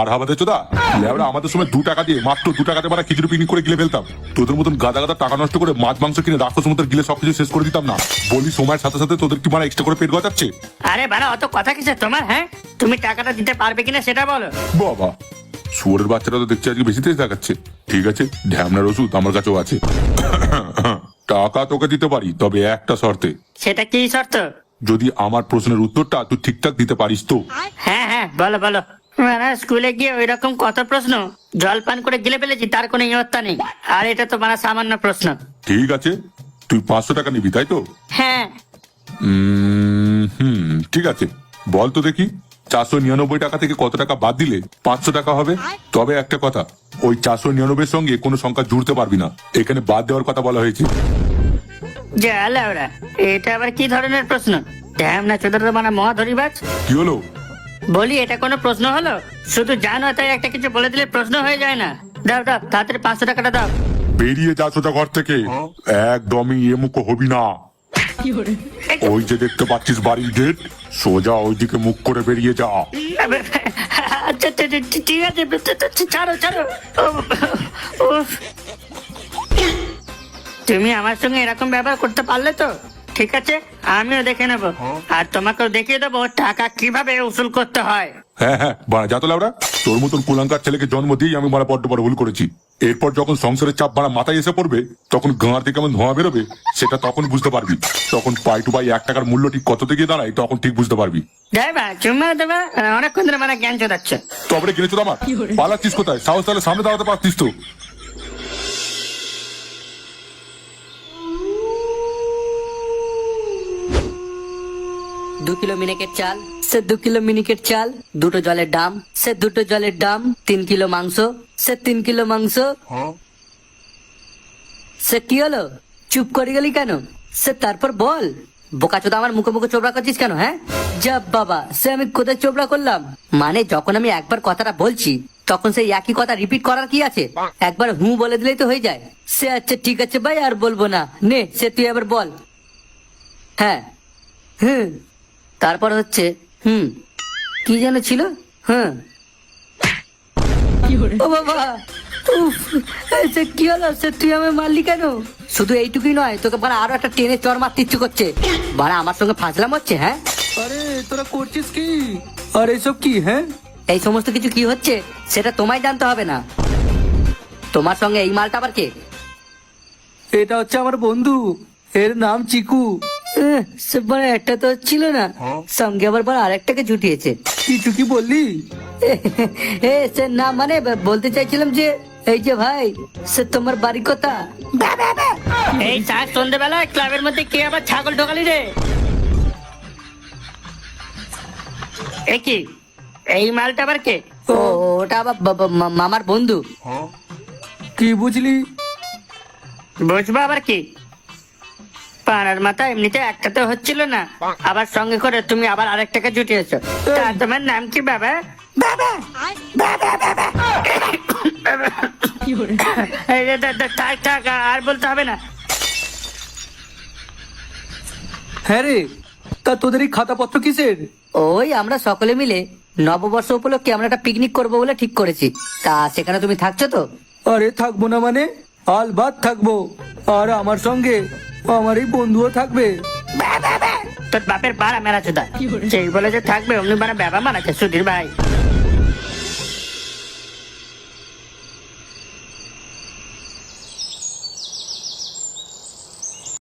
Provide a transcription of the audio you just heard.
আর হাবাতে চোদা লেবরা আমাদের সময় 2 টাকা দিয়ে মাত্র 2 টাকাতে মানে খিচুড়ি পিকনিক করে গিলে ফেলতাম। তোদের মতন গাদা গাদা টাকা নষ্ট করে মাছ মাংস কিনে রাক্ষস মতো গিলে সবকিছু শেষ করে দিতাম না। বলি সময়ের সাথে সাথে তোদের কি মানে এক্সট্রা করে পেট গজাচ্ছে? আরে বাড়া অত কথা কিসের তোমার? হ্যাঁ, তুমি টাকাটা দিতে পারবে কিনা সেটা বলো। বাবা শুয়োরের বাচ্চারা তো দেখছি আজকে বেশি তেজ দেখাচ্ছে। ঠিক আছে, ঢ্যামনার ওষুধ আমার কাছেও আছে। টাকা তোকে দিতে পারি, তবে একটা শর্তে। সেটা কি শর্ত? যদি আমার প্রশ্নের উত্তরটা তুই ঠিকঠাক দিতে পারিস তো। হ্যাঁ হ্যাঁ, বলো বলো। মানে স্কুলে গিয়ে ওই রকম কত প্রশ্ন জল পান করে গিলে ফেলেছি, তার কোনো ইয়ত্তা নেই। আর এটা তো মানে সামান্য প্রশ্ন। ঠিক আছে, তুই 500 টাকা নিবি তাই তো? হ্যাঁ। ঠিক আছে, বল তো দেখি 499 টাকা থেকে কত টাকা বাদ দিলে 500 টাকা হবে? তবে একটা কথা, ওই 499 সঙ্গে কোনো সংখ্যা জুড়তে পারবি না, এখানে বাদ দেওয়ার কথা বলা হয়েছে। জালা ওরা, এটা আবার কি ধরনের প্রশ্ন? ড্যাম না চোদার মানে মহাধরিবাজ। কি হলো? বলি এটা কোনো প্রশ্ন হলো? শুধু জানো তাই একটা কিছু বলে দিলে প্রশ্ন হয়ে যায় না। দাও দাও, তাড়াতাড়ি 500 টাকাটা দাও। বেরিয়ে যা সোজা ঘর থেকে, একদমই এমুখ হবি না। ওই যে দেখতে পাচ্ছিস বাড়ির গেট, সোজা ওইদিকে মুখ করে বেরিয়ে যা। আচ্ছা ঠিক আছে, ছাড়ো ছাড়ো। উফ। তুমি আমার সঙ্গে এরকম ব্যবহার করতে পারলে তো ঠিক আছে, আমিও দেখে নেব। আর তোমাকেও দেখিয়ে দেবো টাকা কিভাবে উসুল করতে হয়। হ্যাঁ হ্যাঁ, বাড়া যা তো লাউড়া। তোর মতন কুলাঙ্কার ছেলেকে জন্ম দিয়েই আমি মারা বড্ড বড় ভুল করেছি। এরপর যখন সংসারের চাপ বাড়া মাথায় এসে পড়বে, তখন গাঁড় থেকে কেমন ধোঁয়া বেরোবে সেটা তখন বুঝতে পারবি। তখন পাই টু পাই 1 টাকার মূল্য ঠিক কত থেকে দাঁড়ায় তখন ঠিক বুঝতে পারবি। দেবা চুম্মা দেবা, অনেকক্ষণ ধরে মানে জ্ঞান চোদাচ্ছে। তবে কিনেছো আমার পালাচ্ছিস কোথায়? সাহস তাহলে সামনে দাঁড়াতে পারতিস তো। দু কিলো মিনিকেট চাল, সে 2 কিলো মিনিকেট চাল। 2টো জলের ডাম, সে 2টো জলের ডাম। 3 কিলো মাংস, সে 3 কিলো মাংস। সে কি হলো? চুপ করে গেলি কেন? সে তারপর বল। বোকাচোদা আমার মুখে মুখে চোবড়া করছিস কেন? হ্যাঁ যা বাবা, সে আমি কোথায় চোবড়া করলাম? মানে যখন আমি একবার কথাটা বলছি তখন সেই একই কথা রিপিট করার কি আছে? একবার হুঁ বলে দিলেই তো হয়ে যায়। সে আচ্ছা ঠিক আছে ভাই, আর বলবো না। নে সে তুই এবার বল। হ্যাঁ হুম, তারপর হচ্ছে কি যেন ছিল? হ্যাঁ ও বাবা, উফ, সে কি হলো? সে তুই আমায় মারলি কেন? শুধু এইটুকুই নয়, তোকে বাড়া আরো একটা টেনে চর মারতে ইচ্ছে করছে। বাড়া আমার সঙ্গে ফাজলাম হচ্ছে? হ্যাঁ আরে তোরা করছিস কি? আর এসব কি? হ্যাঁ এই সমস্ত কিছু কি হচ্ছে সেটা তোমায় জানতে হবে না। তোমার সঙ্গে এই মালটা আবার কে? এটা হচ্ছে আমার বন্ধু, এর নাম চিকু। সে বাড়া একটা তো ছিল না, সঙ্গে আবার বাড়া আরেকটাকে জুটিয়েছে। কিছু কি বললি? সে না মানে বলতে চাইছিলাম যে এই যে ভাই, সে তোমার বাড়ি কোথা? এই সাত সন্ধ্যেবেলা ক্লাবের মধ্যে কে আবার ছাগল ঢোকালি রে? এ কি, এই মালটা আবার কে? ও ওটা আবার মামার বন্ধু। কি বুঝলি? বুঝবো আবার কি? পাড়ার মাথা এমনিতে একটাতে হচ্ছিল না, আবার সঙ্গে করে তুমি আবার আরেকটাকে জুটিয়েছো। তা তোমার নাম কি বাবা? বাবা বাবা বাবা। এই যে থাক থাক, আর বলতে হবে না। হ্যাঁ রে, তা তোদের এই খাতাপত্র কিসের? ওই আমরা সকলে মিলে নববর্ষ উপলক্ষে আমরা একটা পিকনিক করবো বলে ঠিক করেছি। তা সেখানে তুমি থাকছো তো? আরে থাকবো না মানে? আলবাত থাকবো। আর আমার সঙ্গে আমার এই বন্ধুও থাকবে। তোর বাপের বাড়া মেরা চোদা, সেই বলে যে থাকবে অমনি বাড়া বাবা মারাছে সুধীর ভাই।